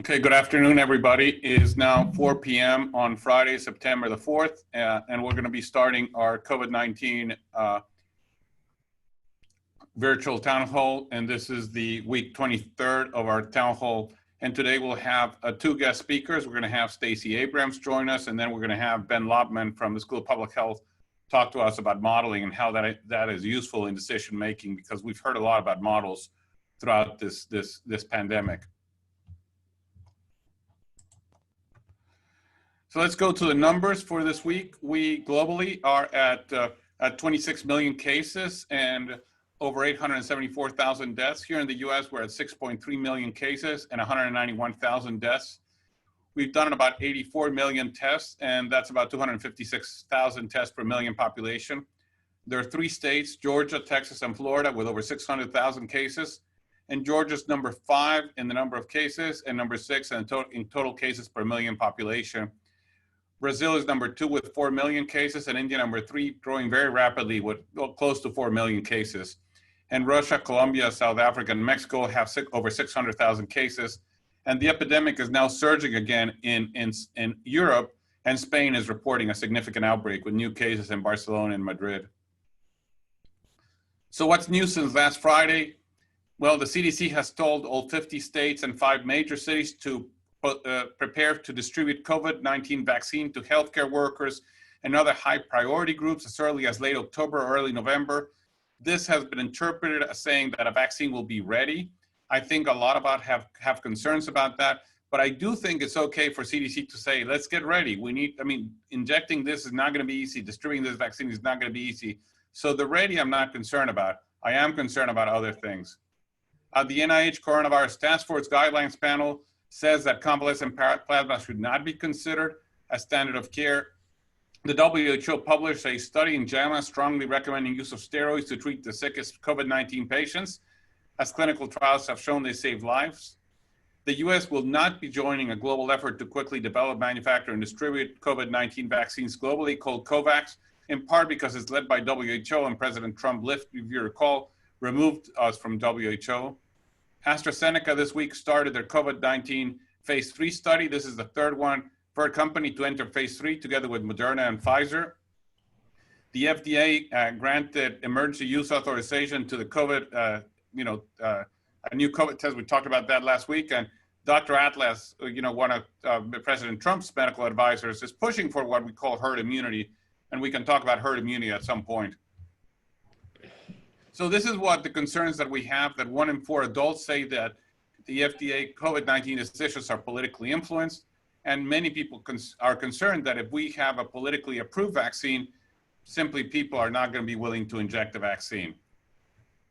Okay, good afternoon, everybody. It is now 4 p.m. on Friday, September the 4th, and we're going to be starting our COVID-19 virtual town hall, and this is the week 23rd of our town hall. And today we'll have two guest speakers. We're going to have Stacey Abrams join us, and then we're going to have Ben Lobman from the School of Public Health talk to us about modeling and how that is useful in decision making, because we've heard a lot about models throughout this pandemic. So let's go to the numbers for this week. We globally are at 26 million cases and over 874,000 deaths. Here in the US, we're at 6.3 million cases and 191,000 deaths. We've done about 84 million tests, and that's about 256,000 tests per million population. There are 3 states, Georgia, Texas, and Florida, with over 600,000 cases. And Georgia's number 5 in the number of cases and number 6 in total cases per million population. Brazil is number 2 with 4 million cases, and India number 3, growing very rapidly with close to 4 million cases. And Russia, Colombia, South Africa, and Mexico have over 600,000 cases. And the epidemic is now surging again in Europe, and Spain is reporting a significant outbreak with new cases in Barcelona and Madrid. So what's new since last Friday? Well, the CDC has told all 50 states and 5 major cities to prepare to distribute COVID-19 vaccine to healthcare workers and other high priority groups as early as late October or early November. This has been interpreted as saying that a vaccine will be ready. I think a lot of us have concerns about that, but I do think it's okay for CDC to say, let's get ready. Injecting this is not going to be easy. Distributing this vaccine is not going to be easy. So the ready, I'm not concerned about. I am concerned about other things. The NIH Coronavirus Task Force Guidelines Panel says that convalescent plasma should not be considered as standard of care. The WHO published a study in JAMA strongly recommending use of steroids to treat the sickest COVID-19 patients, as clinical trials have shown they save lives. The US will not be joining a global effort to quickly develop, manufacture, and distribute COVID-19 vaccines globally called COVAX, in part because it's led by WHO, and President Trump, if you recall, removed us from WHO. AstraZeneca this week started their COVID-19 phase 3 study. This is the third company to enter phase 3 together with Moderna and Pfizer. The FDA granted emergency use authorization to the a new COVID test. We talked about that last week. And Dr. Atlas, one of President Trump's medical advisors, is pushing for what we call herd immunity. And we can talk about herd immunity at some point. So this is what the concerns that we have, that 1 in 4 adults say that the FDA COVID-19 decisions are politically influenced. And many people are concerned that if we have a politically approved vaccine, simply people are not going to be willing to inject the vaccine.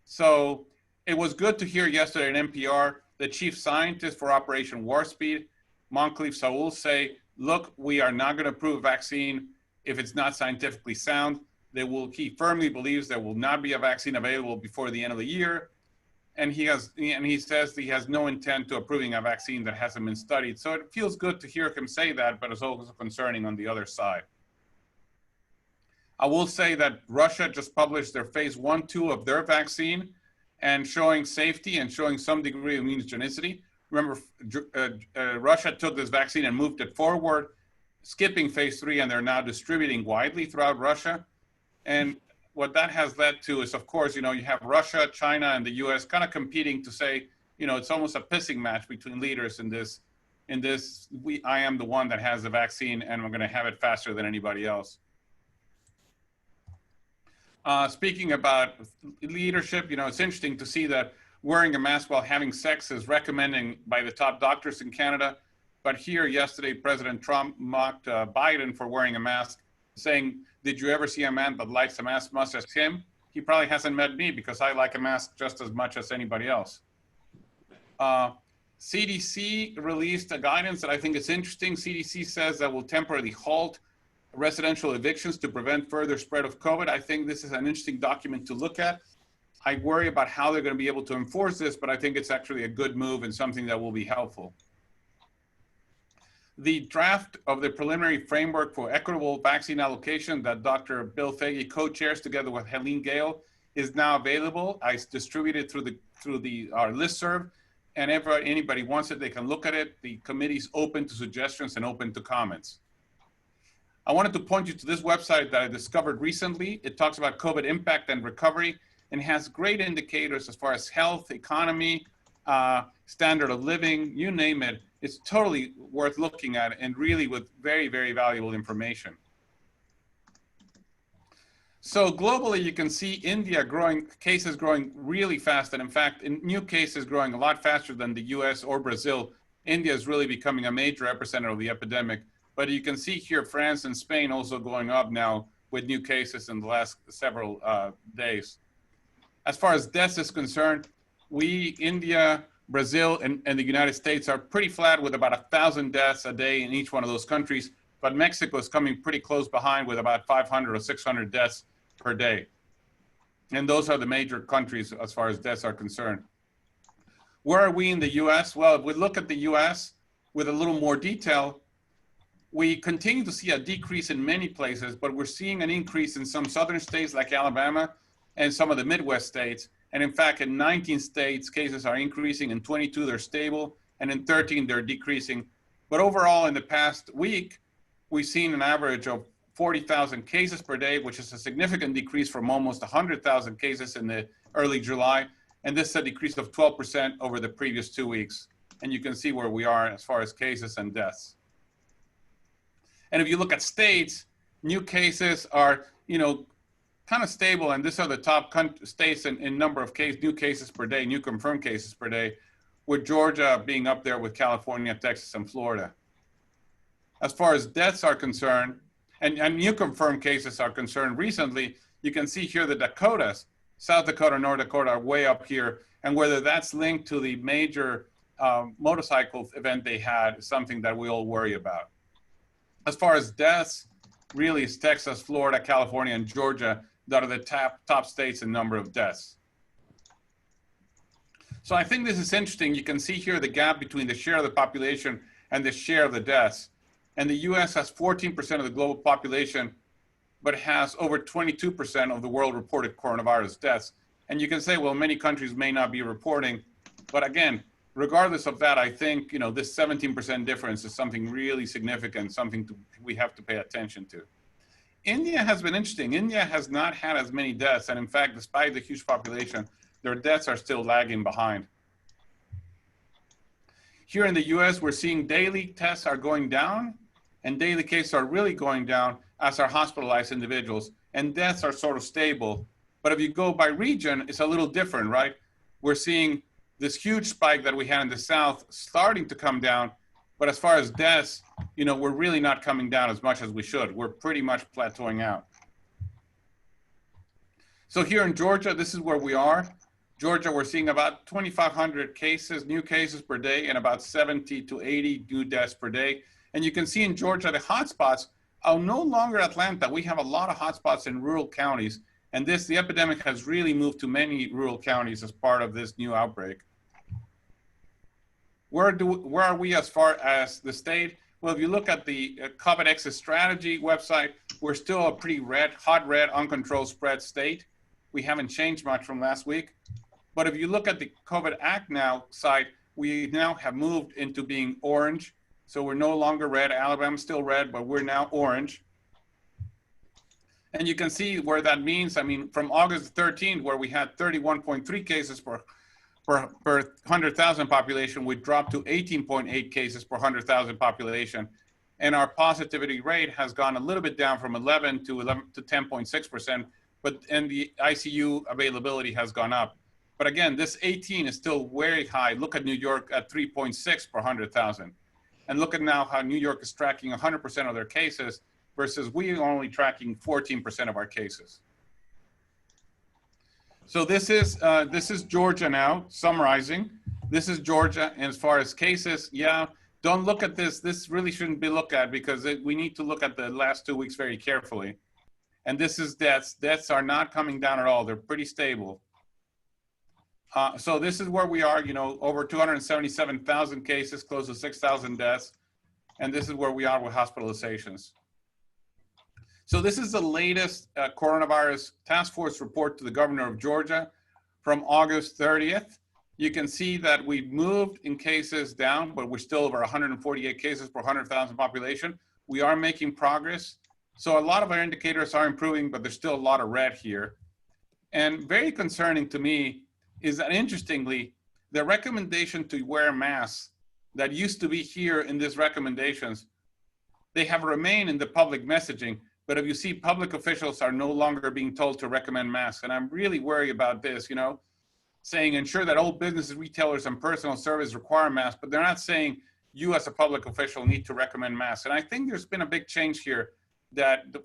So it was good to hear yesterday in NPR, the chief scientist for Operation Warp Speed, Moncrief Saul, say, look, we are not going to approve a vaccine if it's not scientifically sound. He firmly believes there will not be a vaccine available before the end of the year. And he says he has no intent to approving a vaccine that hasn't been studied. So it feels good to hear him say that, but it's also concerning on the other side. I will say that Russia just published their phase 1/2 of their vaccine and showing safety and showing some degree of immunogenicity. Remember, Russia took this vaccine and moved it forward, skipping phase 3, and they're now distributing widely throughout Russia. And what that has led to is, of course, you have Russia, China, and the US kind of competing to say, it's almost a pissing match between leaders in this. I am the one that has the vaccine, and I'm going to have it faster than anybody else. Speaking about leadership, it's interesting to see that wearing a mask while having sex is recommended by the top doctors in Canada. But here yesterday, President Trump mocked Biden for wearing a mask, saying, did you ever see a man that likes a mask much as him? He probably hasn't met me because I like a mask just as much as anybody else. CDC released a guidance that I think is interesting. CDC says that will temporarily halt residential evictions to prevent further spread of COVID. I think this is an interesting document to look at. I worry about how they're going to be able to enforce this, but I think it's actually a good move and something that will be helpful. The draft of the preliminary framework for equitable vaccine allocation that Dr. Bill Foege co-chairs together with Helene Gale is now available. I distributed through our listserv, and if anybody wants it, they can look at it. The committee's open to suggestions and open to comments. I wanted to point you to this website that I discovered recently. It talks about COVID impact and recovery and has great indicators as far as health, economy, standard of living, you name it. It's totally worth looking at and really with very, very valuable information. So globally, you can see India cases growing really fast. And in fact, in new cases growing a lot faster than the US or Brazil. India is really becoming a major epicenter of the epidemic. But you can see here, France and Spain also going up now with new cases in the last several days. As far as deaths is concerned, India, Brazil, and the United States are pretty flat with about 1,000 deaths a day in each one of those countries. But Mexico is coming pretty close behind with about 500 or 600 deaths per day. And those are the major countries as far as deaths are concerned. Where are we in the US? Well, if we look at the US with a little more detail, we continue to see a decrease in many places, but we're seeing an increase in some southern states like Alabama and some of the Midwest states. And in fact, in 19 states, cases are increasing. In 22, they're stable. And in 13, they're decreasing. But overall, in the past week, we've seen an average of 40,000 cases per day, which is a significant decrease from almost 100,000 cases in the early July. And this is a decrease of 12% over the previous 2 weeks. And you can see where we are as far as cases and deaths. And if you look at states, new cases are, kind of stable. And these are the top states in number of new cases per day, new confirmed cases per day, with Georgia being up there with California, Texas, and Florida. As far as deaths are concerned, and new confirmed cases are concerned recently, you can see here the Dakotas, South Dakota, North Dakota are way up here. And whether that's linked to the major motorcycle event they had is something that we all worry about. As far as deaths, really it's Texas, Florida, California, and Georgia that are the top states in number of deaths. So I think this is interesting. You can see here the gap between the share of the population and the share of the deaths. And the US has 14% of the global population, but has over 22% of the world reported coronavirus deaths. And you can say, well, many countries may not be reporting, but again, regardless of that, I think this 17% difference is something really significant, something we have to pay attention to. India has been interesting. India has not had as many deaths, and in fact, despite the huge population, their deaths are still lagging behind. Here in the US, we're seeing daily tests are going down, and daily cases are really going down, as are hospitalized individuals, and deaths are sort of stable. But if you go by region, it's a little different, right? We're seeing this huge spike that we had in the South starting to come down, but as far as deaths, we're really not coming down as much as we should. We're pretty much plateauing out. So here in Georgia, this is where we are. Georgia, we're seeing about 2,500 cases, new cases per day, and about 70 to 80 new deaths per day. And you can see in Georgia, the hotspots are no longer Atlanta. We have a lot of hotspots in rural counties. And the epidemic has really moved to many rural counties as part of this new outbreak. Where are we as far as the state? Well, if you look at the COVID exit strategy website, we're still a pretty hot red, uncontrolled spread state. We haven't changed much from last week. But if you look at the COVID Act Now site, we now have moved into being orange. So we're no longer red. Alabama's still red, but we're now orange. And you can see where that means. I mean, from August 13th, where we had 31.3 cases per 100,000 population, we dropped to 18.8 cases per 100,000 population. And our positivity rate has gone a little bit down from 11 to 10.6%, and the ICU availability has gone up. But again, this 18 is still very high. Look at New York at 3.6 per 100,000. And look at now how New York is tracking 100% of their cases versus we are only tracking 14% of our cases. So this is Georgia now, summarizing. This is Georgia, and as far as cases, don't look at this. This really shouldn't be looked at because we need to look at the last 2 weeks very carefully. And this is deaths. Deaths are not coming down at all. They're pretty stable. So this is where we are, over 277,000 cases, close to 6,000 deaths. And this is where we are with hospitalizations. So this is the latest coronavirus task force report to the governor of Georgia from August 30th. You can see that we've moved in cases down, but we're still over 148 cases per 100,000 population. We are making progress. So a lot of our indicators are improving, but there's still a lot of red here. And very concerning to me is that, interestingly, the recommendation to wear masks that used to be here in these recommendations, they have remained in the public messaging, but if you see, public officials are no longer being told to recommend masks. And I'm really worried about this, saying ensure that all businesses, retailers, and personal service require masks, but they're not saying you as a public official need to recommend masks. And I think there's been a big change here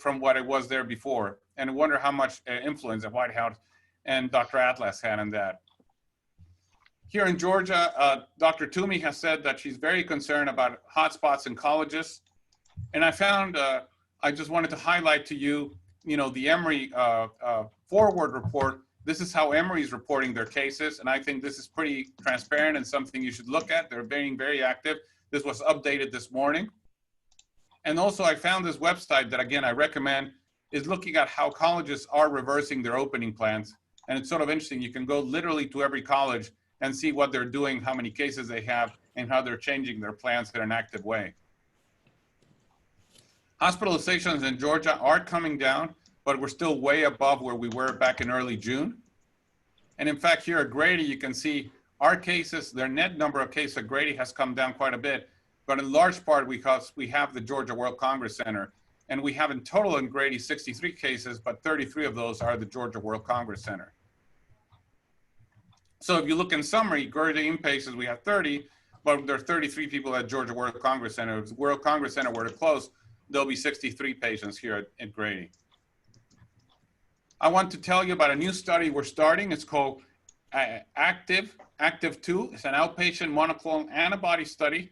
from what it was there before. And I wonder how much influence the White House and Dr. Atlas had on that. Here in Georgia, Dr. Toomey has said that she's very concerned about hotspots in colleges. And I found, I just wanted to highlight to you, the Emory forward report. This is how Emory is reporting their cases. And I think this is pretty transparent and something you should look at. They're being very active. This was updated this morning. And also I found this website that, again, I recommend, is looking at how colleges are reversing their opening plans. And it's sort of interesting. You can go literally to every college and see what they're doing, how many cases they have, and how they're changing their plans in an active way. Hospitalizations in Georgia are coming down, but we're still way above where we were back in early June. And in fact, here at Grady, you can see our cases, their net number of cases at Grady has come down quite a bit, but in large part because we have the Georgia World Congress Center. And we have in total in Grady 63 cases, but 33 of those are the Georgia World Congress Center. So if you look in summary, Grady inpatients, we have 30, but there are 33 people at Georgia World Congress Center. If the World Congress Center were to close, there'll be 63 patients here at Grady. I want to tell you about a new study we're starting. It's called Active 2. It's an outpatient monoclonal antibody study.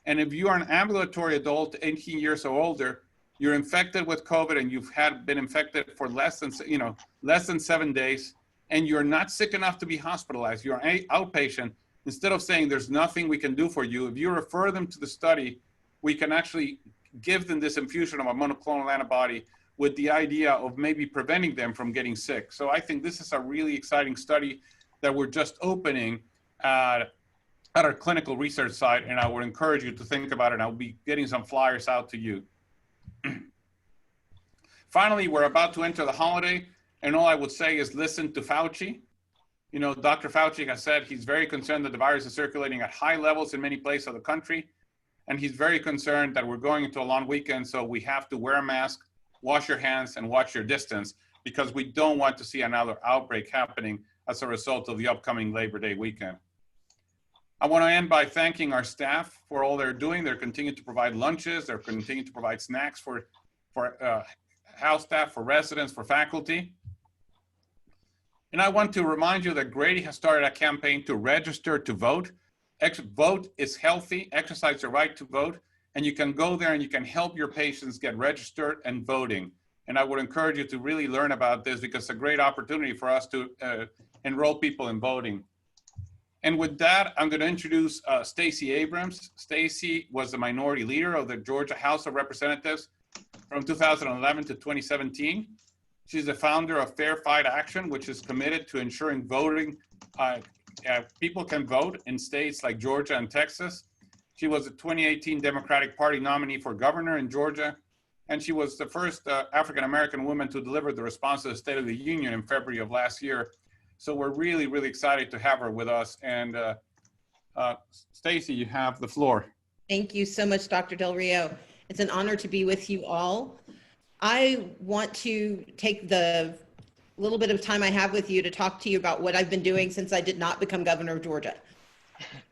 And if you are an ambulatory adult, 18 years or older, you're infected with COVID and you've been infected for less than 7 days, and you're not sick enough to be hospitalized, you're an outpatient, instead of saying there's nothing we can do for you, if you refer them to the study, we can actually give them this infusion of a monoclonal antibody with the idea of maybe preventing them from getting sick. So I think this is a really exciting study that we're just opening at our clinical research site, and I would encourage you to think about it. I'll be getting some flyers out to you. Finally, we're about to enter the holiday, and all I would say is listen to Fauci. Dr. Fauci has said he's very concerned that the virus is circulating at high levels in many places of the country, and he's very concerned that we're going into a long weekend, so we have to wear a mask, wash your hands, and watch your distance, because we don't want to see another outbreak happening as a result of the upcoming Labor Day weekend. I want to end by thanking our staff for all they're doing. They're continuing to provide lunches. They're continuing to provide snacks for house staff, for residents, for faculty. And I want to remind you that Grady has started a campaign to register to vote. Vote is healthy, exercise your right to vote, and you can go there and you can help your patients get registered and voting. And I would encourage you to really learn about this, because it's a great opportunity for us to enroll people in voting. And with that, I'm going to introduce Stacey Abrams. Stacey was the minority leader of the Georgia House of Representatives from 2011 to 2017. She's the founder of Fair Fight Action, which is committed to ensuring voting, people can vote in states like Georgia and Texas. She was the 2018 Democratic Party nominee for governor in Georgia, and she was the first African-American woman to deliver the response to the State of the Union in February of last year. So we're really, really excited to have her with us. And Stacey, you have the floor. Thank you so much, Dr. Del Rio. It's an honor to be with you all. I want to take the little bit of time I have with you to talk to you about what I've been doing since I did not become governor of Georgia.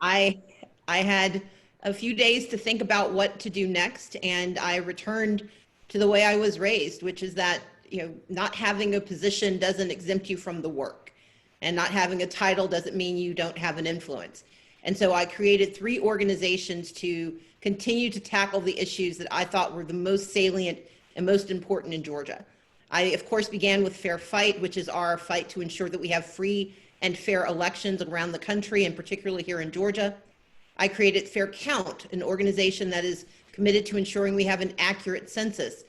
I had a few days to think about what to do next, and I returned to the way I was raised, which is that not having a position doesn't exempt you from the work, and not having a title doesn't mean you don't have an influence. And so I created 3 organizations to continue to tackle the issues that I thought were the most salient and most important in Georgia. I, of course, began with Fair Fight, which is our fight to ensure that we have free and fair elections around the country, and particularly here in Georgia. I created Fair Count, an organization that is committed to ensuring we have an accurate census.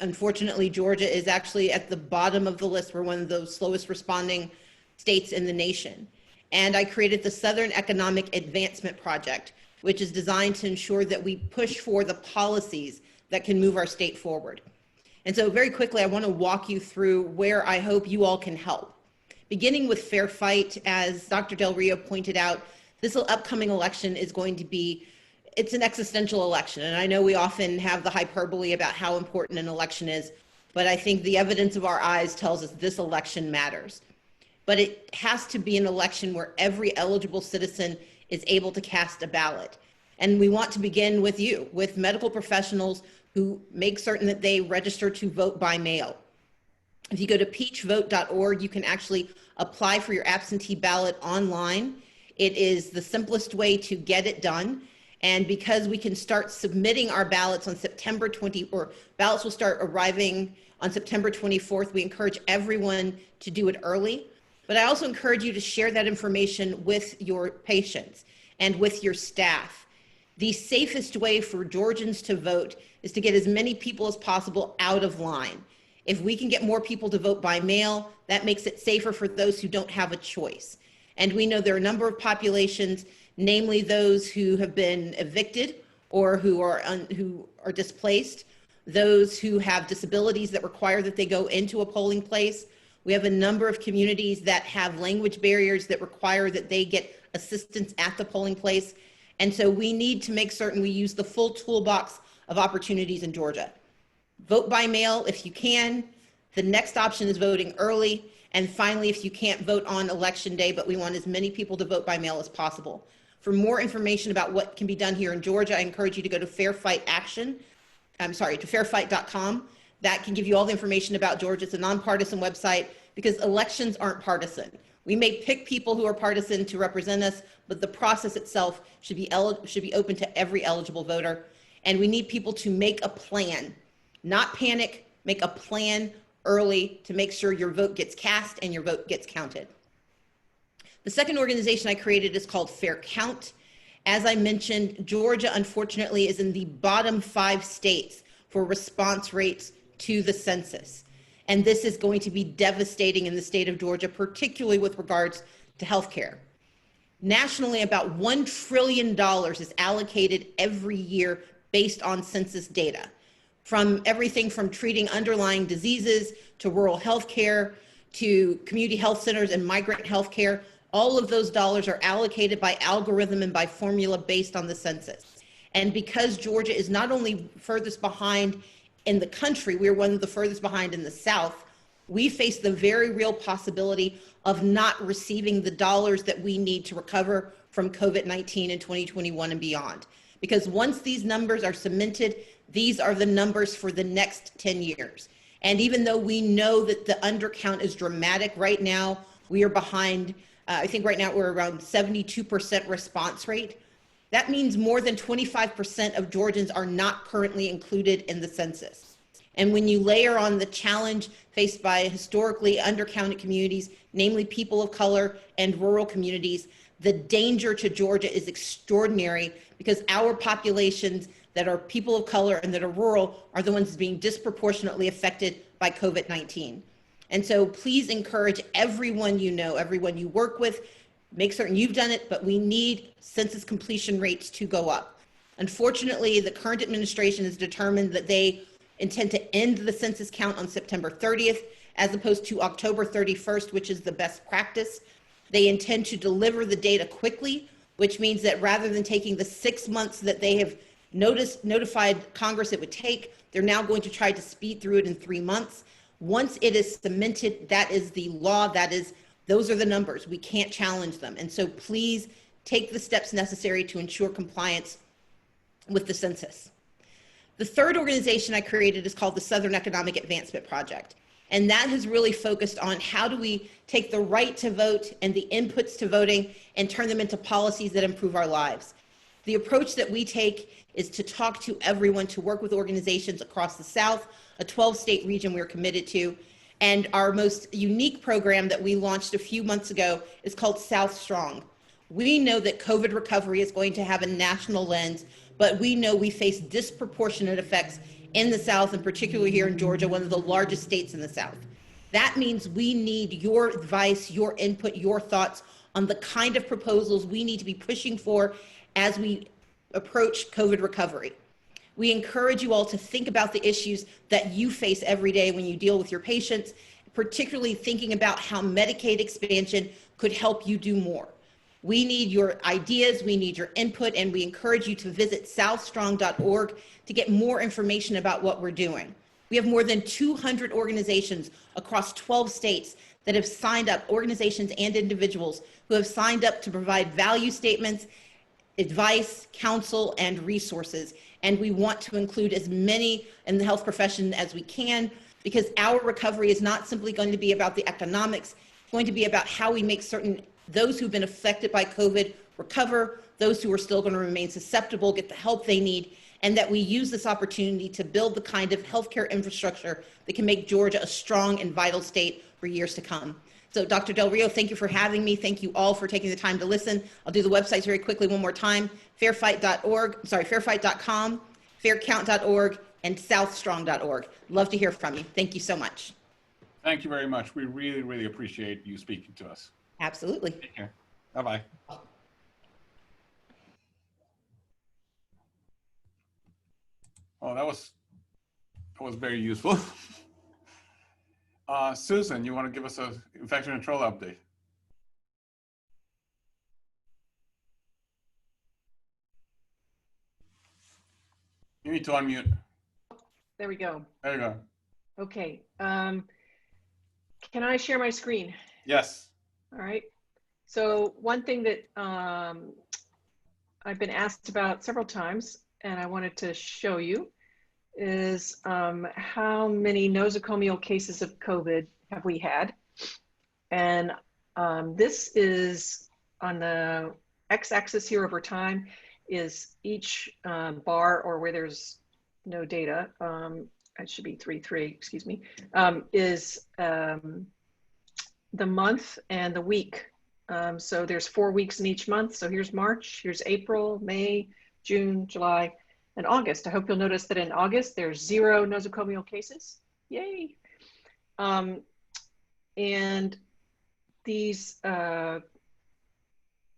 Unfortunately, Georgia is actually at the bottom of the list. We're one of the slowest responding states in the nation. And I created the Southern Economic Advancement Project, which is designed to ensure that we push for the policies that can move our state forward. And so very quickly, I want to walk you through where I hope you all can help. Beginning with Fair Fight, as Dr. Del Rio pointed out, this upcoming election is going to be, it's an existential election. And I know we often have the hyperbole about how important an election is, but I think the evidence of our eyes tells us this election matters. But it has to be an election where every eligible citizen is able to cast a ballot. And we want to begin with you, with medical professionals who make certain that they register to vote by mail. If you go to peachvote.org, you can actually apply for your absentee ballot online. It is the simplest way to get it done. And because we can start submitting our ballots on September 20, or ballots will start arriving on September 24th, we encourage everyone to do it early. But I also encourage you to share that information with your patients and with your staff. The safest way for Georgians to vote is to get as many people as possible out of line. If we can get more people to vote by mail, that makes it safer for those who don't have a choice. And we know there are a number of populations, namely those who have been evicted or who are displaced, those who have disabilities that require that they go into a polling place. We have a number of communities that have language barriers that require that they get assistance at the polling place. And so we need to make certain we use the full toolbox of opportunities in Georgia. Vote by mail if you can. The next option is voting early. And finally, if you can't vote on election day, but we want as many people to vote by mail as possible. For more information about what can be done here in Georgia, I encourage you to go to fairfight.com. That can give you all the information about Georgia. It's a nonpartisan website because elections aren't partisan. We may pick people who are partisan to represent us, but the process itself should be open to every eligible voter. And we need people to make a plan, not panic, make a plan early to make sure your vote gets cast and your vote gets counted. The second organization I created is called Fair Count. As I mentioned, Georgia, unfortunately, is in the bottom 5 states for response rates to the census. And this is going to be devastating in the state of Georgia, particularly with regards to healthcare. Nationally, about $1 trillion is allocated every year based on census data, from everything from treating underlying diseases to rural healthcare to community health centers and migrant healthcare. All of those dollars are allocated by algorithm and by formula based on the census. And because Georgia is not only furthest behind in the country, we're one of the furthest behind in the South, we face the very real possibility of not receiving the dollars that we need to recover from COVID-19 in 2021 and beyond. Because once these numbers are cemented, these are the numbers for the next 10 years. And even though we know that the undercount is dramatic right now, we are behind, I think right now we're around 72% response rate. That means more than 25% of Georgians are not currently included in the census. And when you layer on the challenge faced by historically undercounted communities, namely people of color and rural communities, the danger to Georgia is extraordinary because our populations that are people of color and that are rural are the ones being disproportionately affected by COVID-19. And so please encourage everyone you know, everyone you work with, make certain you've done it, but we need census completion rates to go up. Unfortunately, the current administration has determined that they intend to end the census count on September 30th, as opposed to October 31st, which is the best practice. They intend to deliver the data quickly, which means that rather than taking the 6 months that they have notified Congress it would take, they're now going to try to speed through it in 3 months. Once it is cemented, that is the law, those are the numbers. We can't challenge them. And so please take the steps necessary to ensure compliance with the census. The third organization I created is called the Southern Economic Advancement Project. And that has really focused on how do we take the right to vote and the inputs to voting and turn them into policies that improve our lives. The approach that we take is to talk to everyone, to work with organizations across the South, a 12-state region we're committed to. And our most unique program that we launched a few months ago is called South Strong. We know that COVID recovery is going to have a national lens, but we know we face disproportionate effects in the South, and particularly here in Georgia, one of the largest states in the South. That means we need your advice, your input, your thoughts on the kind of proposals we need to be pushing for as we approach COVID recovery. We encourage you all to think about the issues that you face every day when you deal with your patients, particularly thinking about how Medicaid expansion could help you do more. We need your ideas, we need your input, and we encourage you to visit southstrong.org to get more information about what we're doing. We have more than 200 organizations across 12 states that have signed up, organizations and individuals who have signed up to provide value statements, advice, counsel, and resources. And we want to include as many in the health profession as we can, because our recovery is not simply going to be about the economics. It's going to be about how we make certain those who've been affected by COVID recover, those who are still going to remain susceptible get the help they need, and that we use this opportunity to build the kind of healthcare infrastructure that can make Georgia a strong and vital state for years to come. So Dr. Del Rio, thank you for having me. Thank you all for taking the time to listen. I'll do the websites very quickly one more time: fairfight.com, faircount.org, and southstrong.org. Love to hear from you. Thank you so much. Thank you very much. We really, really appreciate you speaking to us. Absolutely. Take care. Bye-bye. Oh, that was very useful. Susan, you want to give us an infection control update? You need to unmute. There we go. There you go. Okay. Can I share my screen? Yes. All right. So one thing that I've been asked about several times, and I wanted to show you, is how many nosocomial cases of COVID have we had? And this is on the x-axis here over time is each bar, or where there's no data, it should be 3-3, excuse me, is the month and the week. So there's 4 weeks in each month. So here's March, here's April, May, June, July, and August. I hope you'll notice that in August, there's 0 nosocomial cases. Yay. And these,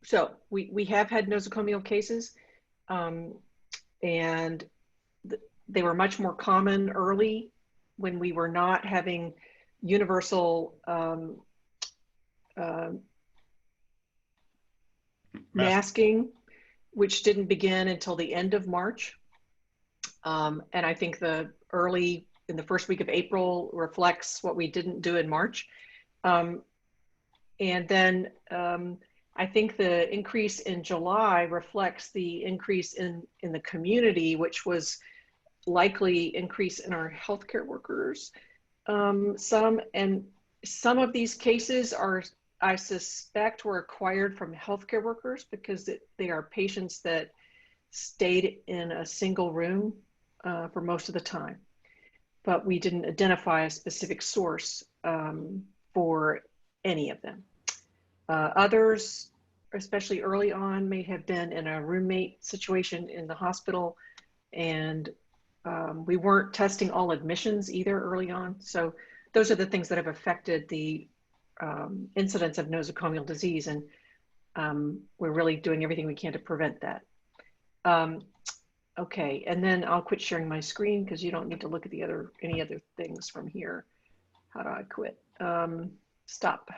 so we have had nosocomial cases, and they were much more common early when we were not having universal masking, which didn't begin until the end of March. And I think in the first week of April reflects what we didn't do in March. And then I think the increase in July reflects the increase in the community, which was likely increase in our healthcare workers. Some of these cases are, I suspect, were acquired from healthcare workers because they are patients that stayed in a single room for most of the time. But we didn't identify a specific source for any of them. Others, especially early on, may have been in a roommate situation in the hospital, and we weren't testing all admissions either early on. So those are the things that have affected the incidence of nosocomial disease, and we're really doing everything we can to prevent that. Okay, and then I'll quit sharing my screen because you don't need to look at any other things from here. How do I quit? Stop.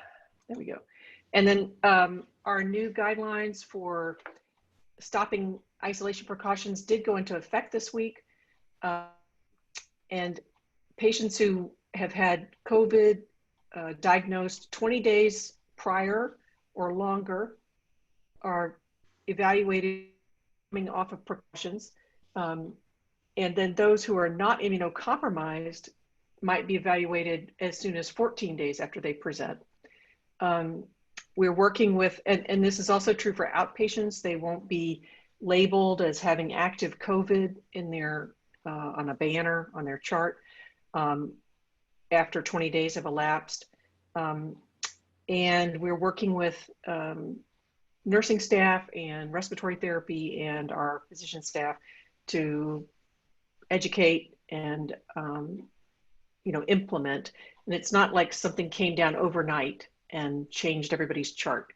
There we go. And then our new guidelines for stopping isolation precautions did go into effect this week. And patients who have had COVID diagnosed 20 days prior or longer are evaluated coming off of precautions. And then those who are not immunocompromised might be evaluated as soon as 14 days after they present. We're working with, and this is also true for outpatients, they won't be labeled as having active COVID in their, on a banner on their chart after 20 days have elapsed. And we're working with nursing staff and respiratory therapy and our physician staff to educate and implement. And it's not like something came down overnight and changed everybody's chart.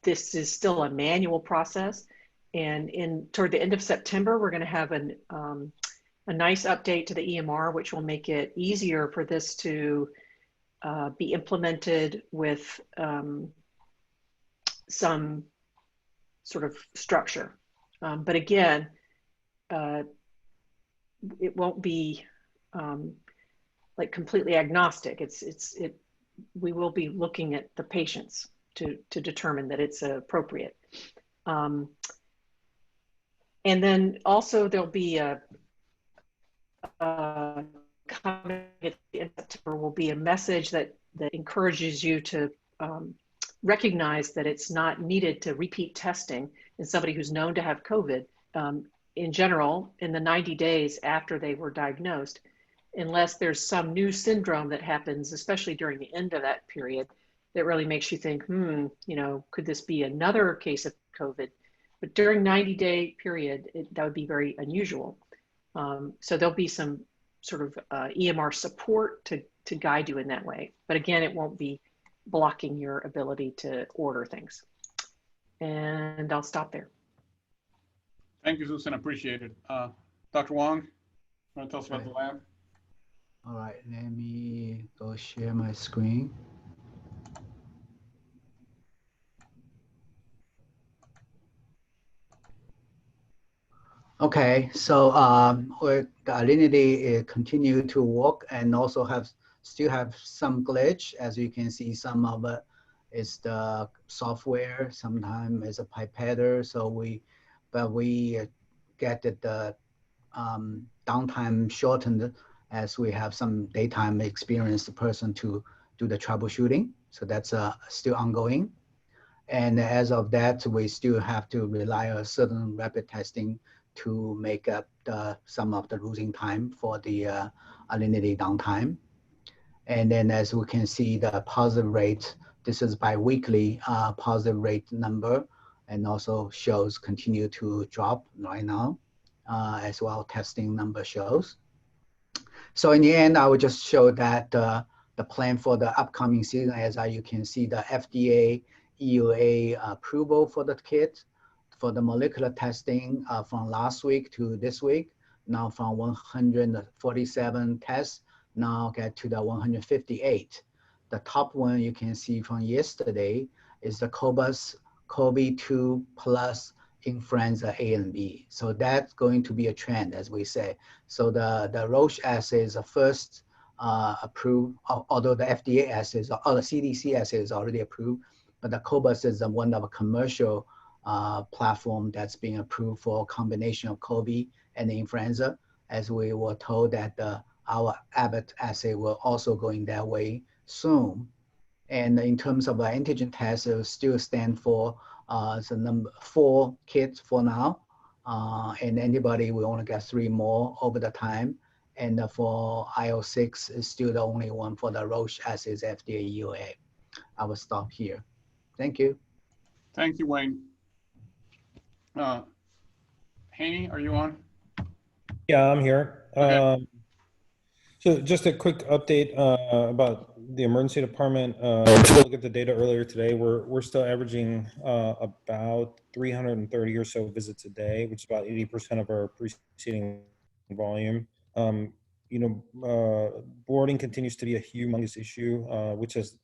This is still a manual process. And toward the end of September, we're going to have a nice update to the EMR, which will make it easier for this to be implemented with some sort of structure. But again, it won't be like completely agnostic. We will be looking at the patients to determine that it's appropriate. And then also there'll be coming at the end of September will be a message that encourages you to recognize that it's not needed to repeat testing in somebody who's known to have COVID in general in the 90 days after they were diagnosed, unless there's some new syndrome that happens, especially during the end of that period, that really makes you think, could this be another case of COVID? But during 90-day period, that would be very unusual. So there'll be some sort of EMR support to guide you in that way. But again, it won't be blocking your ability to order things. And I'll stop there. Thank you, Susan. Appreciate it. Dr. Wong, you want to tell us about the lab? All right, let me go share my screen. Okay, so the Alinity continue to work and also still have some glitch. As you can see, some of it is the software, sometimes it's a pipetter. So we get the downtime shortened as we have some daytime experienced person to do the troubleshooting. So that's still ongoing. And as of that, we still have to rely on certain rapid testing to make up some of the losing time for the Alinity downtime. And then as we can see, the positive rate, this is bi-weekly positive rate number, and also shows continue to drop right now, as well testing number shows. So in the end, I will just show that the plan for the upcoming season, as you can see, the FDA EUA approval for the kit, for the molecular testing from last week to this week, now from 147 tests, now get to the 158. The top one you can see from yesterday is the Cobas COVID-2 plus influenza A and B. So that's going to be a trend, as we say. So the Roche assay is the first approved, although the FDA assays or the CDC assay is already approved, but the Cobas is one of a commercial platform that's being approved for a combination of COVID and influenza, as we were told that our Abbott assay will also go in that way soon. And in terms of antigen test, it will still stand for the number 4 kits for now. And anybody will only get 3 more over the time. And for IO6 is still the only one for the Roche assays FDA EUA. I will stop here. Thank you. Thank you, Wayne. Haney, are you on? Yeah, I'm here. Okay. So just a quick update about the emergency department. To look at the data earlier today, we're still averaging about 330 or so visits a day, which is about 80% of our preceding volume. Boarding continues to be a humongous issue, which has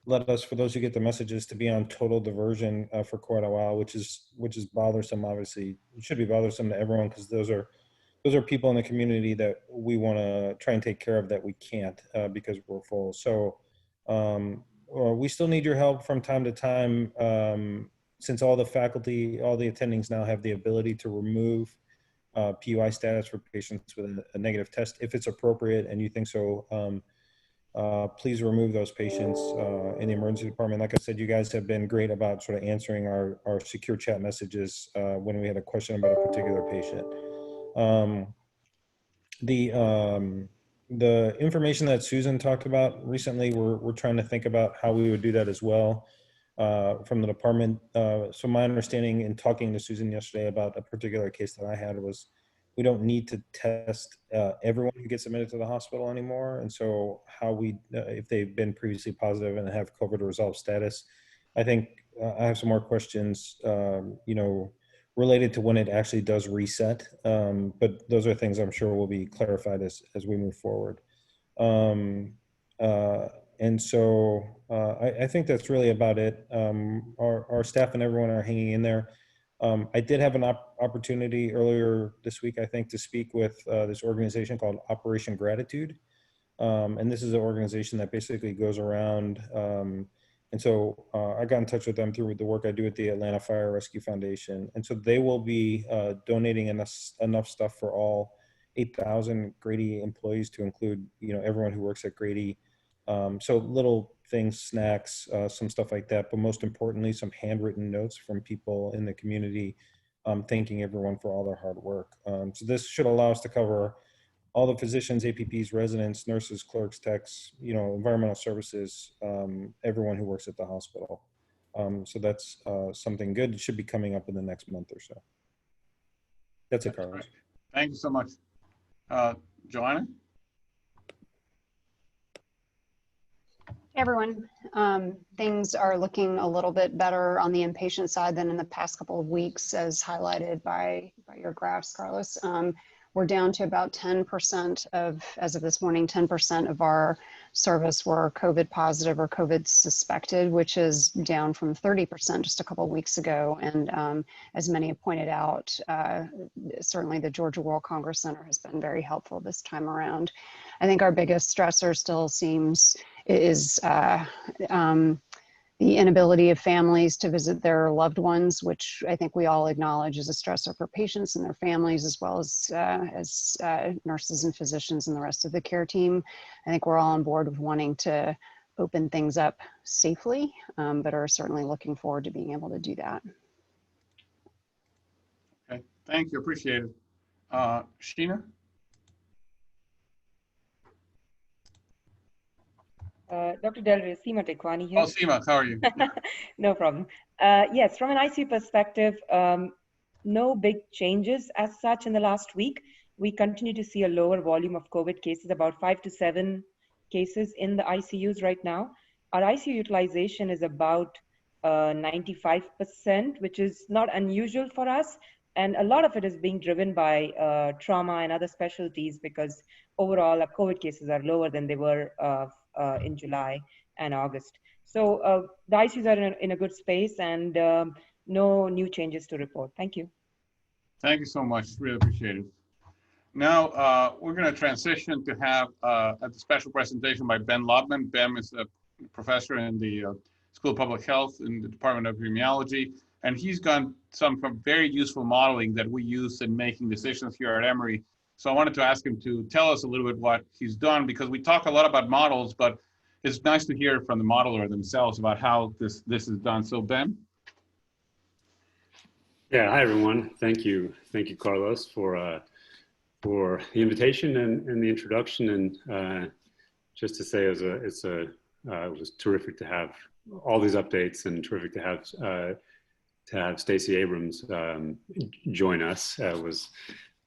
led us, for those who get the messages, to be on total diversion for quite a while, which is bothersome. Obviously, it should be bothersome to everyone, because those are people in the community that we want to try and take care of that we can't because we're full. So we still need your help from time to time, since all the faculty, all the attendings now have the ability to remove PUI status for patients with a negative test if it's appropriate and you think so. Please remove those patients in the emergency department. Like I said, you guys have been great about sort of answering our secure chat messages when we had a question about a particular patient. The information that Susan talked about recently, we're trying to think about how we would do that as well from the department. So my understanding in talking to Susan yesterday about a particular case that I had was we don't need to test everyone who gets admitted to the hospital anymore. And so how we, if they've been previously positive and have COVID resolved status, I think I have some more questions, related to when it actually does reset. But those are things I'm sure will be clarified as we move forward. Um, uh, and so I think that's really about it. Our staff and everyone are hanging in there. I did have an opportunity earlier this week, I think, to speak with this organization called Operation Gratitude. And this is an organization that basically goes around. And so I got in touch with them through the work I do at the Atlanta Fire Rescue Foundation. And so they will be donating enough stuff for all 8,000 Grady employees, to include, everyone who works at Grady. So little things, snacks, some stuff like that. But most importantly, some handwritten notes from people in the community, thanking everyone for all their hard work. So this should allow us to cover all the physicians, APPs, residents, nurses, clerks, techs, environmental services, everyone who works at the hospital. So that's something good. It should be coming up in the next month or so. That's it, Carlos. Right. Thank you so much. Joanna? Hey everyone, things are looking a little bit better on the inpatient side than in the past couple of weeks, as highlighted by your graphs, Carlos. We're down to about 10% as of this morning, 10% of our service were COVID positive or COVID suspected, which is down from 30% just a couple of weeks ago. And as many have pointed out, certainly the Georgia World Congress Center has been very helpful this time around. I think our biggest stressor still is the inability of families to visit their loved ones, which I think we all acknowledge is a stressor for patients and their families, as well as nurses and physicians and the rest of the care team. I think we're all on board with wanting to open things up safely, but are certainly looking forward to being able to do that. Okay, thank you, appreciate it. Sheena? Dr. Del Rio, Seema Tekwani here. Oh, Seema, how are you? No problem. Yes, from an ICU perspective, no big changes as such in the last week. We continue to see a lower volume of COVID cases, about 5 to 7 cases in the ICUs right now. Our ICU utilization is about 95%, which is not unusual for us. And a lot of it is being driven by trauma and other specialties, because overall our COVID cases are lower than they were in July and August. So the ICUs are in a good space, and no new changes to report. Thank you. Thank you so much, really appreciate it. Now we're going to transition to have a special presentation by Ben Lobman. Ben is a professor in the School of Public Health in the Department of Epidemiology, and he's done some very useful modeling that we use in making decisions here at Emory. So I wanted to ask him to tell us a little bit what he's done, because we talk a lot about models, but it's nice to hear from the modeler themselves about how this is done. So Ben? Yeah, hi everyone. Thank you, Carlos, for the invitation and the introduction. And just to say, it was terrific to have all these updates, and terrific to have Stacey Abrams join us. It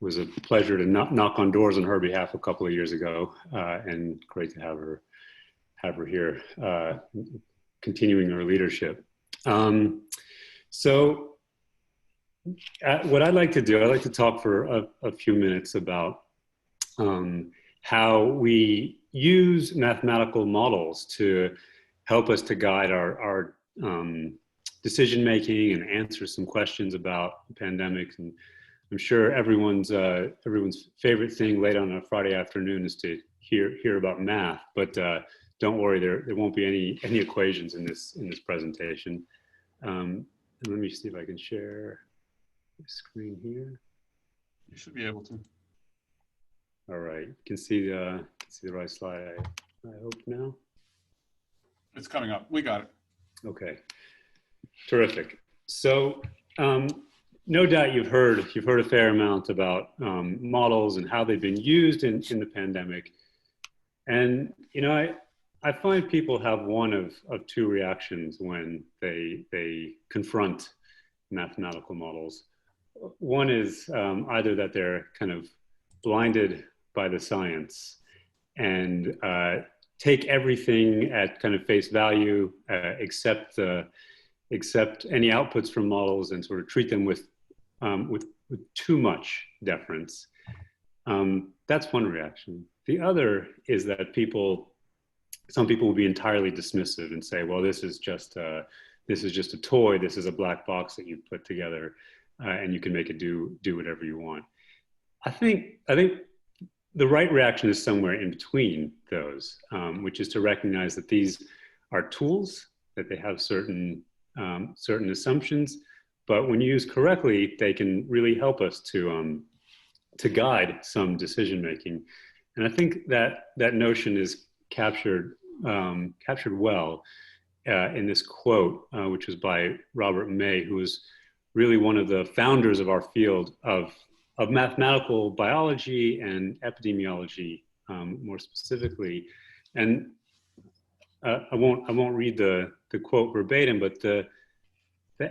was a pleasure to knock on doors on her behalf a couple of years ago, and great to have her here, continuing her leadership. So what I'd like to do, I'd like to talk for a few minutes about how we use mathematical models to help us to guide our decision-making and answer some questions about the pandemic. And I'm sure everyone's favorite thing late on a Friday afternoon is to hear about math, but don't worry, there won't be any equations in this presentation. And let me see if I can share the screen here. You should be able to. All right, you can see the right slide. I hope now. It's coming up. We got it. Okay. Terrific. So no doubt you've heard a fair amount about models and how they've been used in the pandemic. And I find people have one of two reactions when they confront mathematical models. One is either that they're kind of blinded by the science and take everything at kind of face value, accept the accept any outputs from models and sort of treat them with too much deference. That's one reaction. The other is that some people will be entirely dismissive and say, well, this is just a toy. This is a black box that you put together, and you can make it do whatever you want. I think the right reaction is somewhere in between those, which is to recognize that these are tools, that they have certain assumptions, but when used correctly, they can really help us to guide some decision making. And I think that notion is captured well in this quote, which was by Robert May, who was really one of the founders of our field of mathematical biology and epidemiology, more specifically. And I won't read the quote verbatim, but the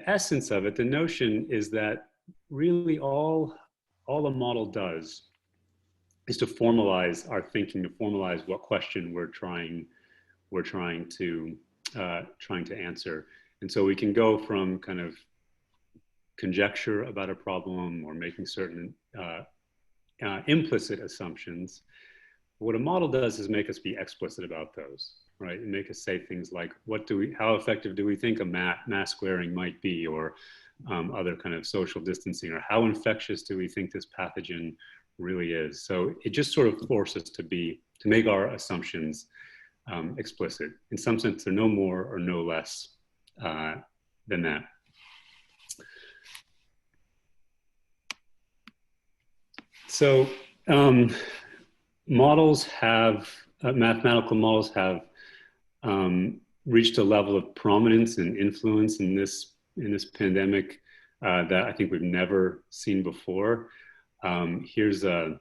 essence of it, the notion is that really all a model does is to formalize our thinking, to formalize what question we're trying to answer. And so we can go from kind of conjecture about a problem or making certain implicit assumptions. What a model does is make us be explicit about those, right? And make us say things like, how effective do we think a mass squaring might be, or other kind of social distancing, or how infectious do we think this pathogen really is? So it just sort of forces us to make our assumptions explicit. In some sense, they're no more or no less than that. So mathematical models have reached a level of prominence and influence in this pandemic that I think we've never seen before. Here's a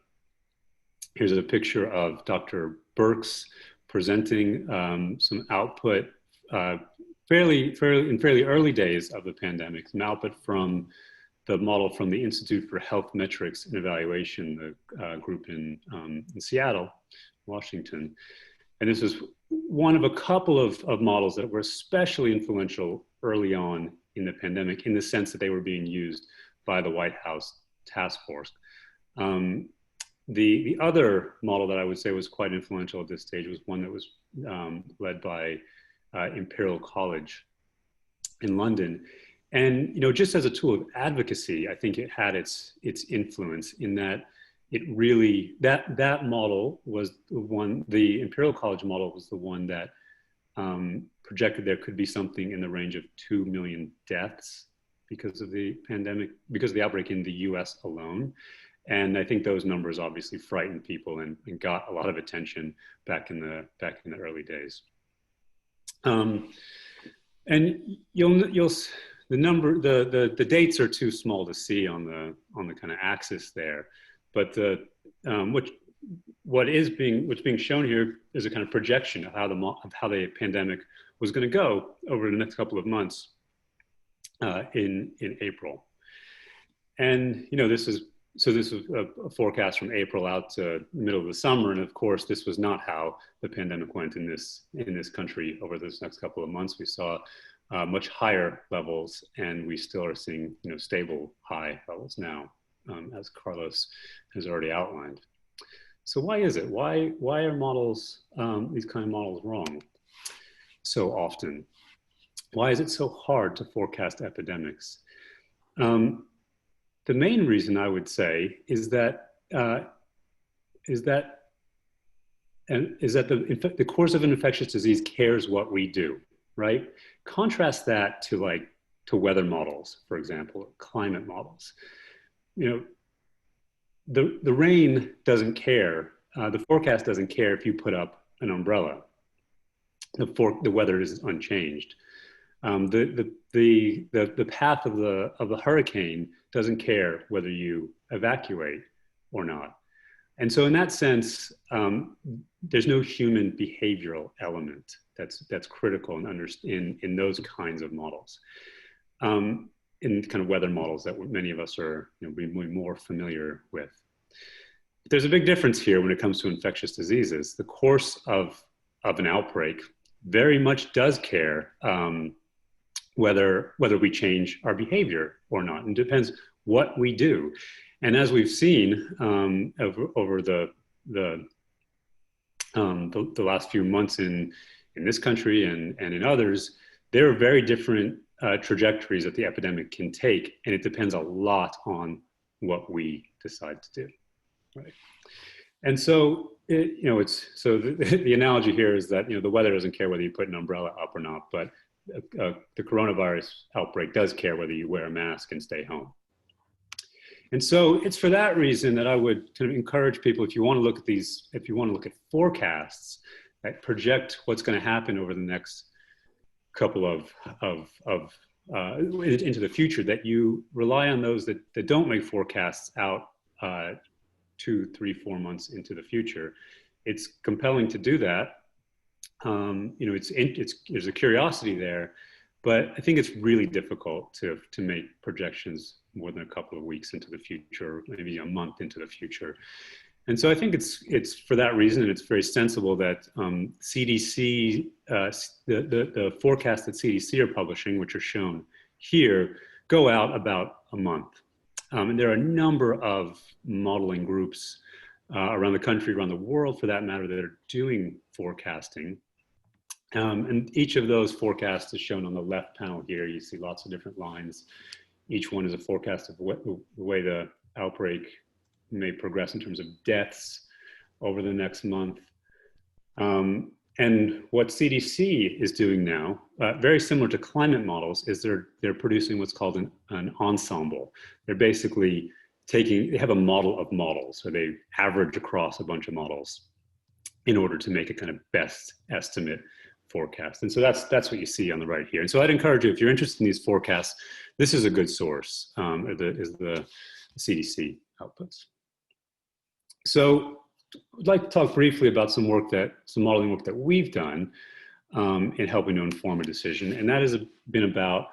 picture of Dr. Birx presenting some output in fairly early days of the pandemic, some output from the model from the Institute for Health Metrics and Evaluation, the group in Seattle, Washington. And this is one of a couple of models that were especially influential early on in the pandemic, in the sense that they were being used by the White House task force. The other model that I would say was quite influential at this stage was one that was led by Imperial College in London. And just as a tool of advocacy, I think it had its influence in that it really, that model was the one, the Imperial College model was the one that projected there could be something in the range of 2 million deaths because of the pandemic, because of the outbreak in the US alone. And I think those numbers obviously frightened people and got a lot of attention back in the early days. And the dates are too small to see on the kind of axis there, but what's being shown here is a kind of projection of how the pandemic was going to go over the next couple of months in April. And this is a forecast from April out to the middle of the summer, and of course this was not how the pandemic went in this country over this next couple of months. We saw much higher levels, and we still are seeing stable high levels now, as Carlos has already outlined. So why is it? Why are models, these kind of models, wrong so often? Why is it so hard to forecast epidemics? The main reason, I would say, is that the course of an infectious disease cares what we do, right? Contrast that to weather models, for example, or climate models. The rain doesn't care. The forecast doesn't care if you put up an umbrella. The weather is unchanged. The path of the hurricane doesn't care whether you evacuate or not. And so in that sense, there's no human behavioral element that's critical in those kinds of models, in kind of weather models that many of us are more familiar with. There's a big difference here when it comes to infectious diseases. The course of an outbreak very much does care whether we change our behavior or not. And it depends what we do. And as we've seen over the last few months in this country and in others, there are very different trajectories that the epidemic can take, and it depends a lot on what we decide to do, right? And so, the analogy here is that, the weather doesn't care whether you put an umbrella up or not, but the coronavirus outbreak does care whether you wear a mask and stay home. And so it's for that reason that I would kind of encourage people, if you want to look at these, if you want to look at forecasts that project what's going to happen over the next couple into the future, that you rely on those that don't make forecasts out 2, 3, 4 months into the future. It's compelling to do that. There's a curiosity there, but I think it's really difficult to make projections more than a couple of weeks into the future, maybe a month into the future. And so I think it's for that reason, and it's very sensible that CDC, the forecasts that CDC are publishing, which are shown here, go out about a month. And there are a number of modeling groups around the country, around the world for that matter, that are doing forecasting. And each of those forecasts is shown on the left panel here. You see lots of different lines. Each one is a forecast of the way the outbreak may progress in terms of deaths over the next month. And what CDC is doing now, very similar to climate models, is they're producing what's called an ensemble. They're basically they have a model of models, so they average across a bunch of models in order to make a kind of best estimate forecast. And so that's what you see on the right here. And so I'd encourage you, if you're interested in these forecasts, this is a good source, is the CDC outputs. So I'd like to talk briefly about some modeling work that we've done in helping to inform a decision. And that has been about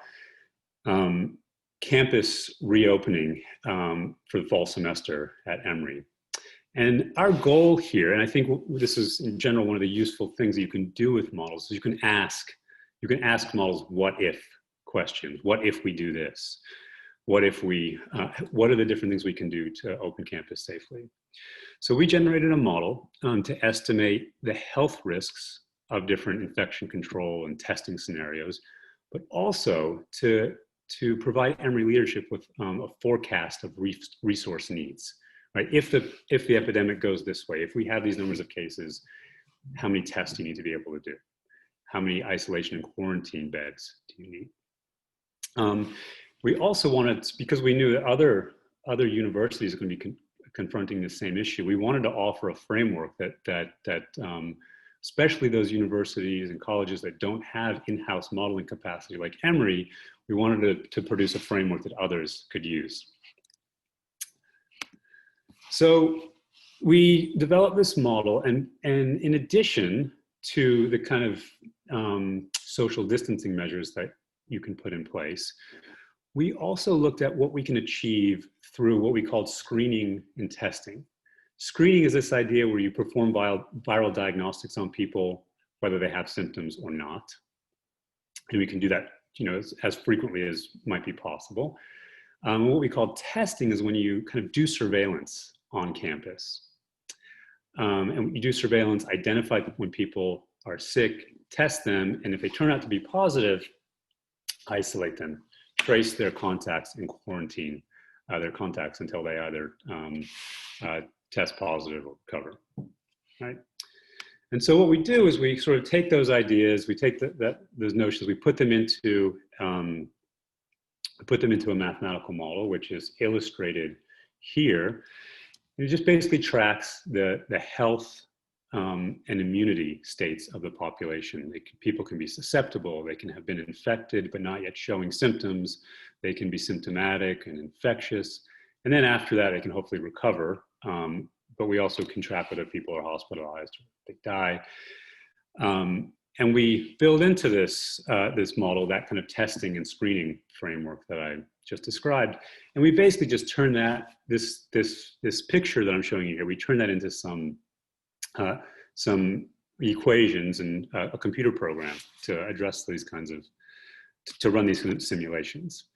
campus reopening for the fall semester at Emory. And our goal here, and I think this is in general one of the useful things that you can do with models, is you can ask models what if questions. What if we do this? What are the different things we can do to open campus safely? So we generated a model to estimate the health risks of different infection control and testing scenarios, but also to provide Emory leadership with a forecast of resource needs. Right? If the epidemic goes this way, if we have these numbers of cases, how many tests do you need to be able to do? How many isolation and quarantine beds do you need? We also wanted, because we knew that other universities are going to be confronting the same issue, we wanted to offer a framework that especially those universities and colleges that don't have in-house modeling capacity like Emory, we wanted to produce a framework that others could use. So we developed this model, and in addition to the kind of social distancing measures that you can put in place, we also looked at what we can achieve through what we called screening and testing. Screening is this idea where you perform viral diagnostics on people, whether they have symptoms or not. And we can do that, as frequently as might be possible. What we call testing is when you kind of do surveillance on campus. And you do surveillance, identify when people are sick, test them, and if they turn out to be positive, isolate them, trace their contacts, and quarantine their contacts until they either test positive or recover, right? And so what we do is we sort of take those ideas, we take those notions, we put them into a mathematical model, which is illustrated here. It just basically tracks the health and immunity states of the population. People can be susceptible, they can have been infected but not yet showing symptoms, they can be symptomatic and infectious, and then after that they can hopefully recover, but we also can track whether people are hospitalized or they die. And we build into this model that kind of testing and screening framework that I just described. And we basically just turn this picture that I'm showing you here, we turn that into some equations and a computer program to address these kinds of to run these simulations.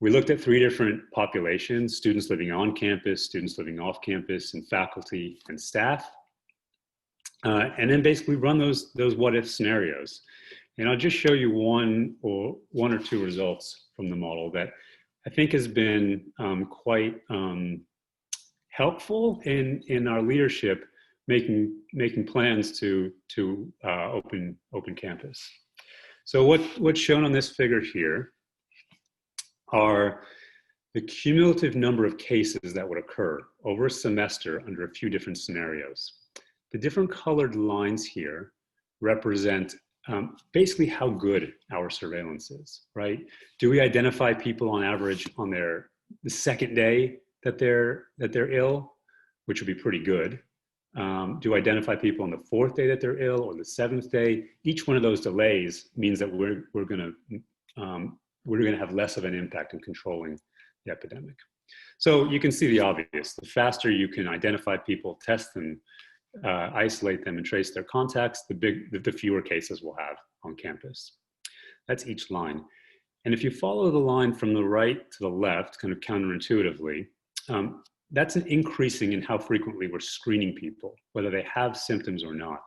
We looked at 3 different populations: students living on campus, students living off campus, and faculty and staff. And then basically run those what if scenarios. And I'll just show you one or 2 results from the model that I think has been quite helpful in our leadership making plans to open campus. So what's shown on this figure here are the cumulative number of cases that would occur over a semester under a few different scenarios. The different colored lines here represent basically how good our surveillance is, right? Do we identify people on average on the second day that they're ill, which would be pretty good? Do we identify people on the 4th day that they're ill, or the 7th day? Each one of those delays means that we're going to have less of an impact in controlling the epidemic. So you can see the obvious. The faster you can identify people, test them, isolate them, and trace their contacts, the fewer cases we'll have on campus. That's each line. And if you follow the line from the right to the left, kind of counterintuitively, that's an increasing in how frequently we're screening people, whether they have symptoms or not.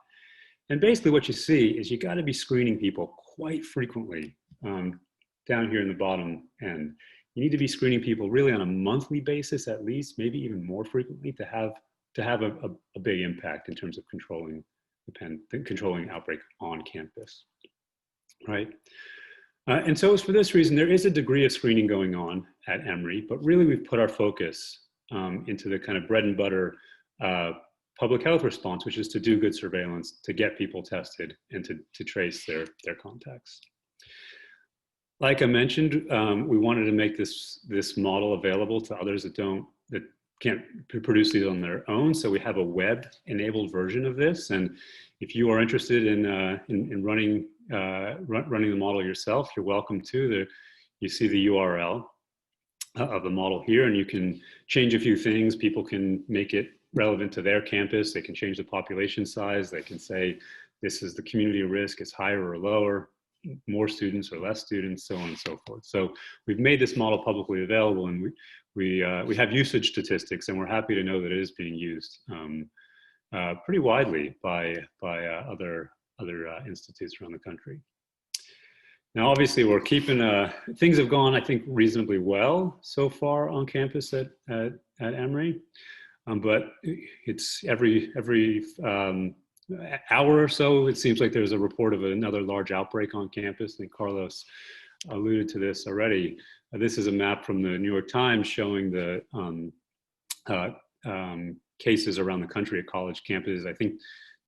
And basically what you see is you got to be screening people quite frequently down here in the bottom end. You need to be screening people really on a monthly basis, at least, maybe even more frequently, to have a big impact in terms of controlling outbreak on campus, right? And so for this reason, there is a degree of screening going on at Emory, but really we've put our focus into the kind of bread and butter public health response, which is to do good surveillance, to get people tested, and to trace their contacts. Like I mentioned, we wanted to make this model available to others that can't produce these on their own. So we have a web-enabled version of this, and if you are interested in running the model yourself, you're welcome to. You see the URL of the model here, and you can change a few things. People can make it relevant to their campus. They can change the population size. They can say this is the community risk, it's higher or lower, more students or less students, so on and so forth. So we've made this model publicly available, and we have usage statistics, and we're happy to know that it is being used pretty widely by other institutes around the country. Now, obviously, we're keeping things have gone, I think, reasonably well so far on campus at Emory, but it's every hour or so, it seems like there's a report of another large outbreak on campus. I think Carlos alluded to this already. This is a map from the New York Times showing the cases around the country at college campuses. I think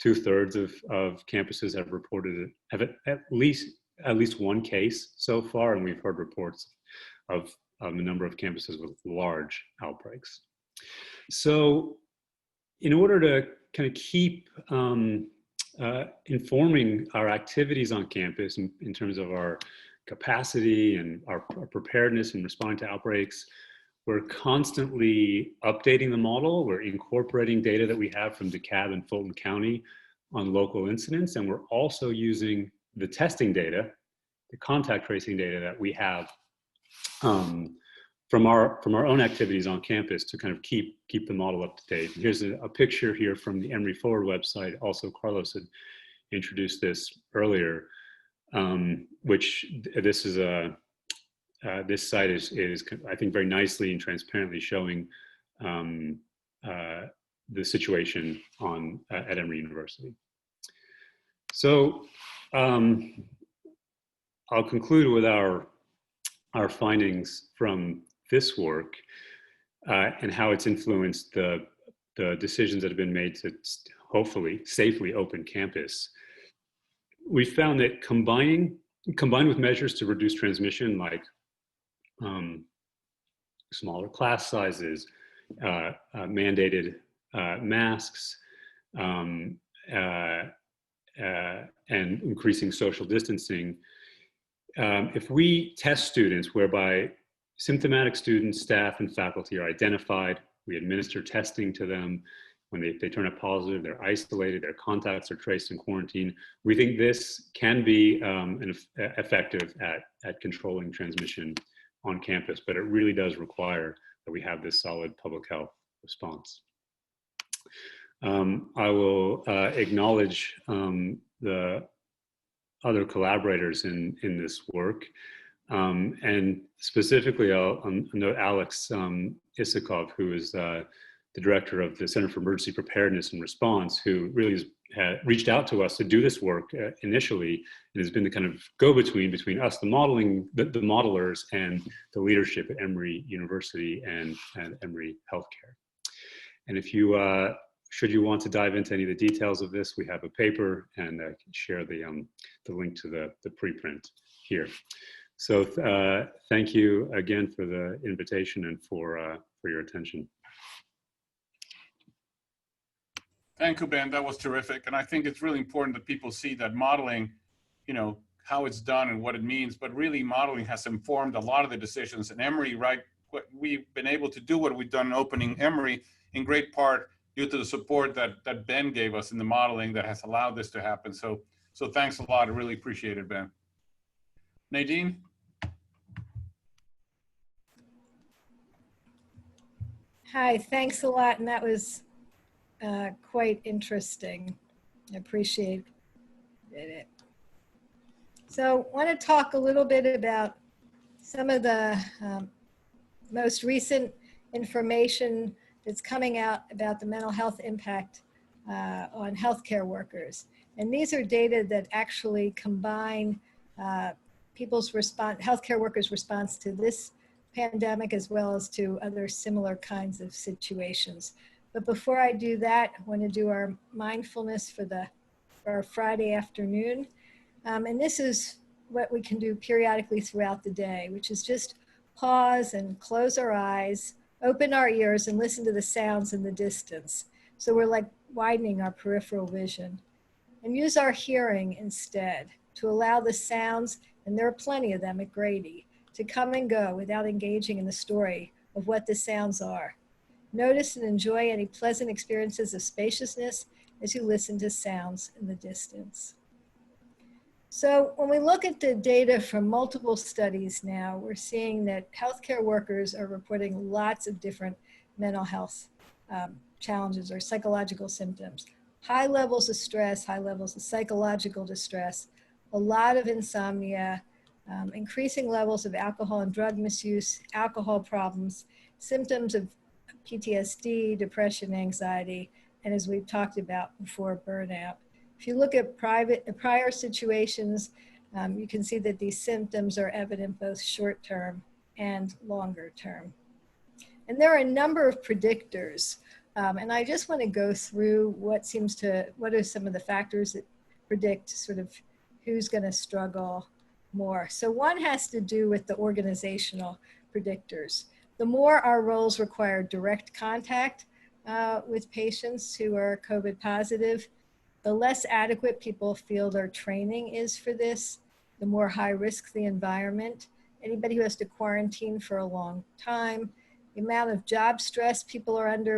2/3 of campuses have reported at least one case so far, and we've heard reports of a number of campuses with large outbreaks. So in order to kind of keep informing our activities on campus in terms of our capacity and our preparedness in responding to outbreaks, we're constantly updating the model. We're incorporating data that we have from DeKalb and Fulton County on local incidents, and we're also using the testing data, the contact tracing data that we have from our own activities on campus to kind of keep the model up to date. And here's a picture here from the Emory Forward website. Also, Carlos had introduced this earlier, which this is this site is I think very nicely and transparently showing the situation at Emory University. So I'll conclude with our findings from this work and how it's influenced the decisions that have been made to hopefully safely open campus. We found that combined with measures to reduce transmission, like smaller class sizes, mandated masks, and increasing social distancing, if we test students whereby symptomatic students, staff, and faculty are identified, we administer testing to them, when they turn up positive, they're isolated, their contacts are traced in quarantine. We think this can be effective at controlling transmission on campus, but it really does require that we have this solid public health response. I will acknowledge the other collaborators in this work. And specifically, I'll note Alex Isakov, who is the director of the Center for Emergency Preparedness and Response, who really has reached out to us to do this work initially, and has been the kind of go-between between us, the modelers, and the leadership at Emory University and Emory Healthcare. And if you, should you want to dive into any of the details of this, we have a paper, and I can share the link to the preprint here. So thank you again for the invitation and for your attention. Thank you, Ben. That was terrific. And I think it's really important that people see that modeling, you know, how it's done and what it means, but really modeling has informed a lot of the decisions. And Emory, right, we've been able to do what we've done opening Emory in great part due to the support that Ben gave us in the modeling that has allowed this to happen. So thanks a lot. I really appreciate it, Ben. Nadine? Hi, thanks a lot. And that was quite interesting. I appreciate it. So I want to talk a little bit about some of the most recent information that's coming out about the mental health impact on healthcare workers. And these are data that actually combine healthcare workers' response to this pandemic as well as to other similar kinds of situations. But before I do that, I want to do our mindfulness for our Friday afternoon. And this is what we can do periodically throughout the day, which is just pause and close our eyes, open our ears, and listen to the sounds in the distance. So we're like widening our peripheral vision. And use our hearing instead to allow the sounds, and there are plenty of them at Grady, to come and go without engaging in the story of what the sounds are. Notice and enjoy any pleasant experiences of spaciousness as you listen to sounds in the distance. So when we look at the data from multiple studies now, we're seeing that healthcare workers are reporting lots of different mental health challenges or psychological symptoms. High levels of stress, high levels of psychological distress, a lot of insomnia, increasing levels of alcohol and drug misuse, alcohol problems, symptoms of PTSD, depression, anxiety, and as we've talked about before, burnout. If you look at prior situations, you can see that these symptoms are evident both short-term and longer term. And there are a number of predictors, and I just want to go through what are some of the factors that predict sort of who's going to struggle more. So one has to do with the organizational predictors. The more our roles require direct contact with patients who are COVID positive, the less adequate people feel their training is for this, the more high risk the environment. Anybody who has to quarantine for a long time, the amount of job stress people are under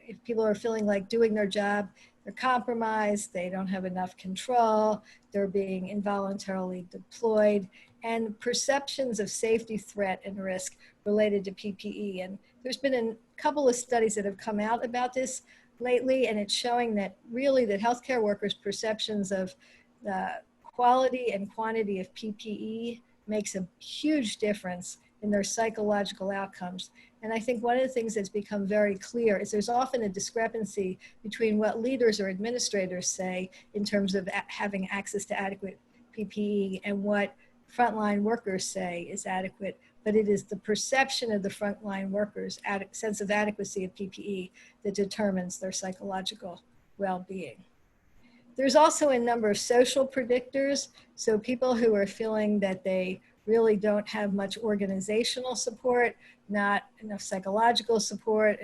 if people are feeling like doing their job, they're compromised, they don't have enough control, they're being involuntarily deployed, and perceptions of safety threat and risk related to PPE. And there's been a couple of studies that have come out about this lately, and it's showing that really that healthcare workers' perceptions of the quality and quantity of PPE makes a huge difference in their psychological outcomes. And I think one of the things that's become very clear is there's often a discrepancy between what leaders or administrators say in terms of having access to adequate PPE and what frontline workers say is adequate, but it is the perception of the frontline workers' sense of adequacy of PPE that determines their psychological well-being. There's also a number of social predictors. So people who are feeling that they really don't have much organizational support, not enough psychological support,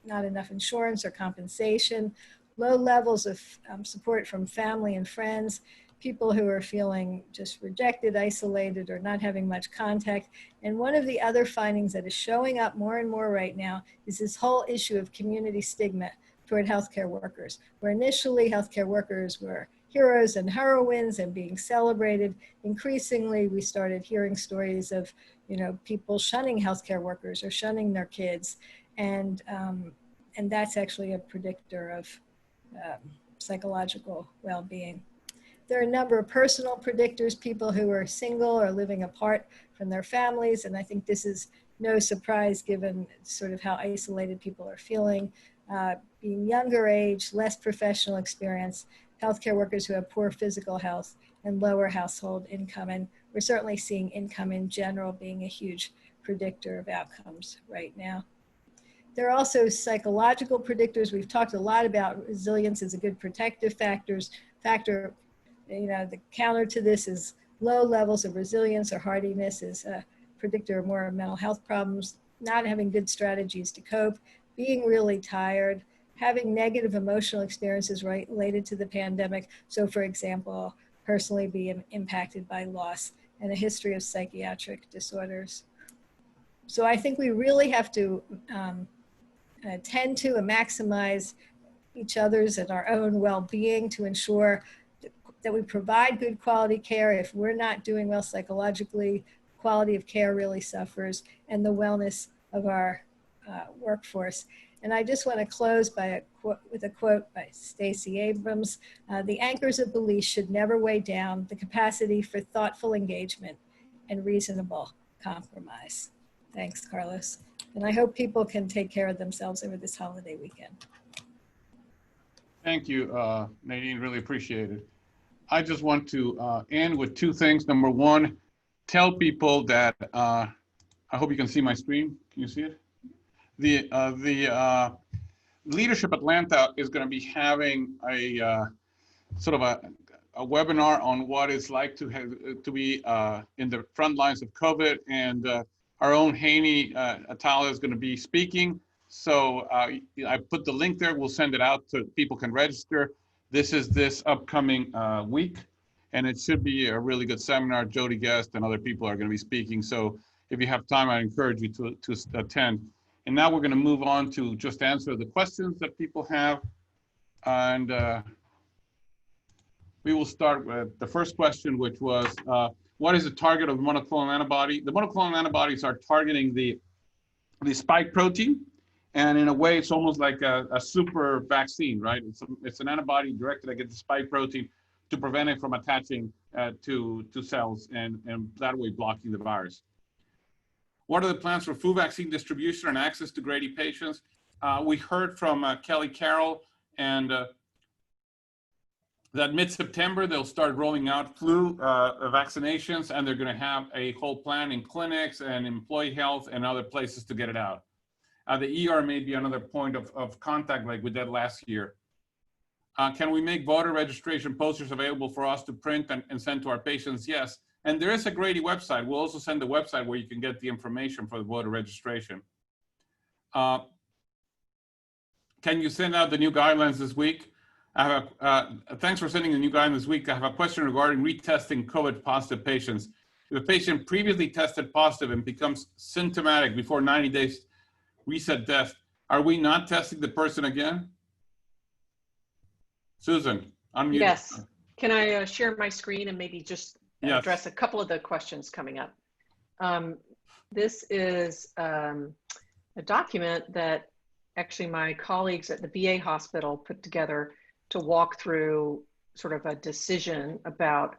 not enough insurance or compensation, low levels of support from family and friends, people who are feeling just rejected, isolated, or not having much contact. And one of the other findings that is showing up more and more right now is this whole issue of community stigma toward healthcare workers, where initially healthcare workers were heroes and heroines and being celebrated. Increasingly, we started hearing stories of, people shunning healthcare workers or shunning their kids. And that's actually a predictor of psychological well-being. There are a number of personal predictors, people who are single or living apart from their families. And I think this is no surprise given sort of how isolated people are feeling. Being younger age, less professional experience, healthcare workers who have poor physical health, and lower household income. And we're certainly seeing income in general being a huge predictor of outcomes right now. There are also psychological predictors. We've talked a lot about resilience as a good protective factor. The counter to this is low levels of resilience or hardiness is a predictor of more mental health problems, not having good strategies to cope, being really tired, having negative emotional experiences related to the pandemic. So for example, personally being impacted by loss and a history of psychiatric disorders. So I think we really have to tend to and maximize each other's and our own well-being to ensure that we provide good quality care. If we're not doing well psychologically, quality of care really suffers, and the wellness of our workforce. And I just want to close with a quote by Stacey Abrams. The anchors of belief should never weigh down the capacity for thoughtful engagement and reasonable compromise. Thanks, Carlos. And I hope people can take care of themselves over this holiday weekend. Thank you, Nadine, really appreciate it. I just want to end with two things. Number one, tell people that, I hope you can see my screen. Can you see it? The Leadership Atlanta is going to be having a sort of a webinar on what it's like to be in the front lines of COVID, and our own Haney Atala is going to be speaking. So I put the link there. We'll send it out so people can register. This is this upcoming week, and it should be a really good seminar. Jody Guest and other people are going to be speaking. So if you have time, I encourage you to attend. And now we're going to move on to just answer the questions that people have. And we will start with the first question, which was, what is the target of the monoclonal antibody? The monoclonal antibodies are targeting the spike protein. And in a way, it's almost like a super vaccine, right? It's an antibody directed against the spike protein to prevent it from attaching to cells and that way blocking the virus. What are the plans for flu vaccine distribution and access to Grady patients? We heard from Kelly Carroll and that mid-September, they'll start rolling out flu vaccinations, and they're gonna have a whole plan in clinics and employee health and other places to get it out. The ER may be another point of contact like we did last year. Can we make voter registration posters available for us to print and send to our patients? Yes. And there is a Grady website. We'll also send the website where you can get the information for the voter registration. Can you send out the new guidelines this week? Thanks for sending the new guidelines this week. I have a question regarding retesting COVID positive patients. If a patient previously tested positive and becomes symptomatic before 90 days reset test, are we not testing the person again? Susan, unmute. Yes. Can I share my screen and maybe just address a couple of the questions coming up? This is a document that actually my colleagues at the VA hospital put together to walk through sort of a decision about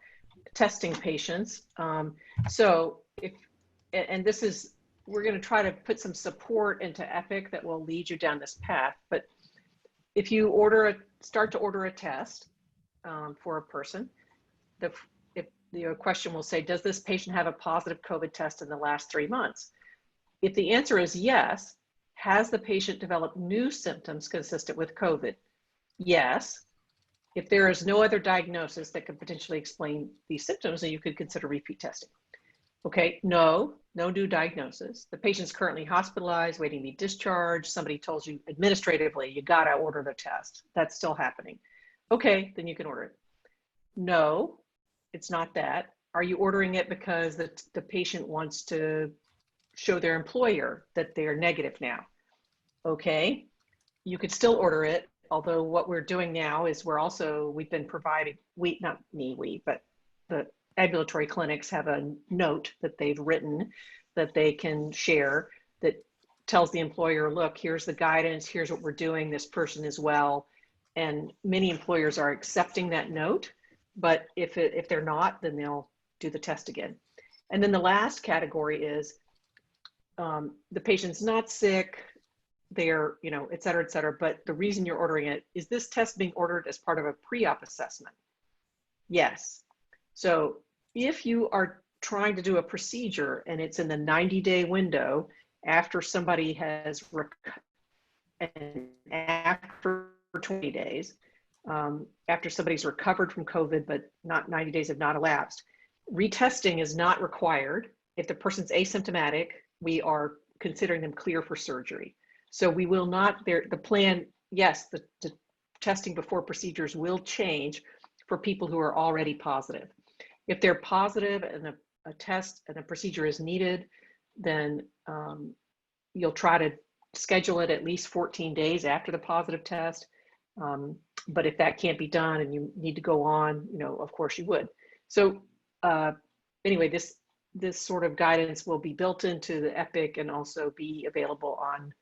testing patients. We're going to try to put some support into EPIC that will lead you down this path. But if you start to order a test for a person, the question will say, does this patient have a positive COVID test in the last 3 months? If the answer is yes, has the patient developed new symptoms consistent with COVID? Yes. If there is no other diagnosis that could potentially explain these symptoms, then you could consider repeat testing. Okay, no new diagnosis. The patient's currently hospitalized, waiting to be discharged. Somebody told you administratively, you gotta order the test. That's still happening. Okay, then you can order it. No, it's not that. Are you ordering it because the patient wants to show their employer that they're negative now? Okay, you could still order it although what we're doing now is we've been providing, but the ambulatory clinics have a note that they've written that they can share that tells the employer, look, here's the guidance, here's what we're doing, this person is well. And many employers are accepting that note, but if they're not, then they'll do the test again. And then the last category is the patient's not sick, they're, et cetera, but the reason you're ordering it, is this test being ordered as part of a pre-op assessment? Yes. So if you are trying to do a procedure and it's in the 90-day window after somebody has, and after 20 days, after somebody's recovered from COVID, but not 90 days have not elapsed, retesting is not required. If the person's asymptomatic, we are considering them clear for surgery. So we will not, the plan, yes, the testing before procedures will change for people who are already positive. If they're positive and a test and a procedure is needed, then you'll try to schedule it at least 14 days after the positive test. But if that can't be done and you need to go on, of course you would. So anyway, this sort of guidance will be built into the EPIC and also be available on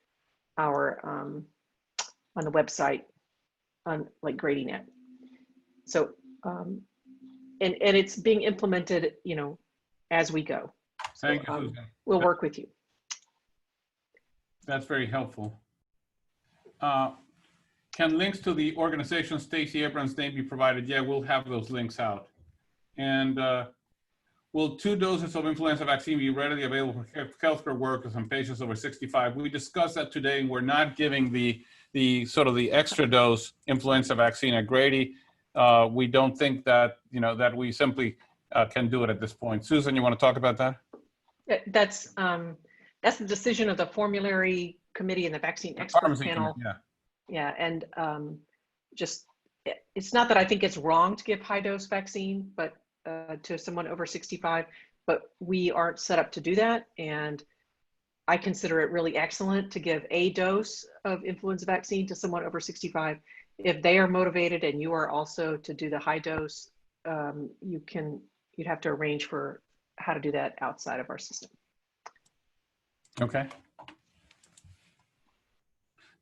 our on the website on like GradyNet. So and it's being implemented, as we go. So, Thank you, Susan. we'll work with you. That's very helpful. Can links to the organization Stacey Abrams' name be provided? Yeah, we'll have those links out. And will 2 doses of influenza vaccine be readily available for healthcare workers and patients over 65? We discussed that today, and we're not giving the sort of the extra dose influenza vaccine at Grady. We don't think that, that we simply can do it at this point. Susan, you want to talk about that? That's the decision of the formulary committee and the vaccine expert panel. Yeah, and it's not that I think it's wrong to give high dose vaccine, but to someone over 65, but we aren't set up to do that. And I consider it really excellent to give a dose of influenza vaccine to someone over 65. If they are motivated and you are also to do the high dose, you'd have to arrange for how to do that outside of our system. Okay.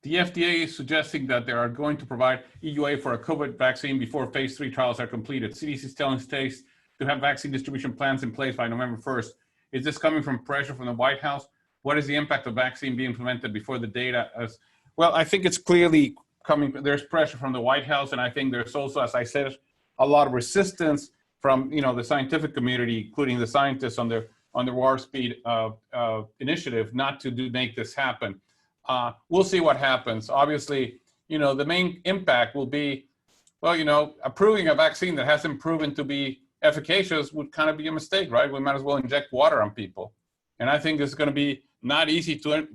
The FDA is suggesting that they are going to provide EUA for a COVID vaccine before phase 3 trials are completed. CDC is telling states to have vaccine distribution plans in place by November 1st. Is this coming from pressure from the White House? What is the impact of vaccine being implemented before the data? Well, I think it's clearly coming, there's pressure from the White House, and I think there's also, as I said, a lot of resistance from the scientific community, including the scientists on the Warp Speed initiative, not to make this happen. We'll see what happens. Obviously, the main impact will be, well, approving a vaccine that hasn't proven to be efficacious would kind of be a mistake, right? We might as well inject water on people. And I think it's going to be not easy to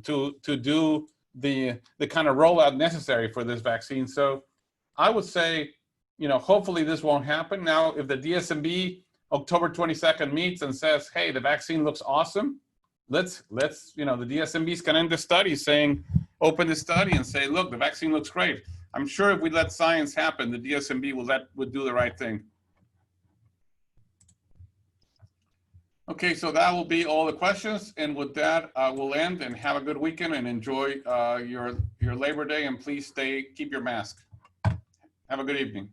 do the kind of rollout necessary for this vaccine. So I would say, hopefully this won't happen. Now, if the DSMB October 22nd meets and says, hey, the vaccine looks awesome, let's the DSMBs can end the study saying, open the study and say, look, the vaccine looks great. I'm sure if we let science happen, the DSMB would do the right thing. Okay, so that will be all the questions. And with that, we'll end and have a good weekend and enjoy your Labor Day, and please keep your mask. Have a good evening.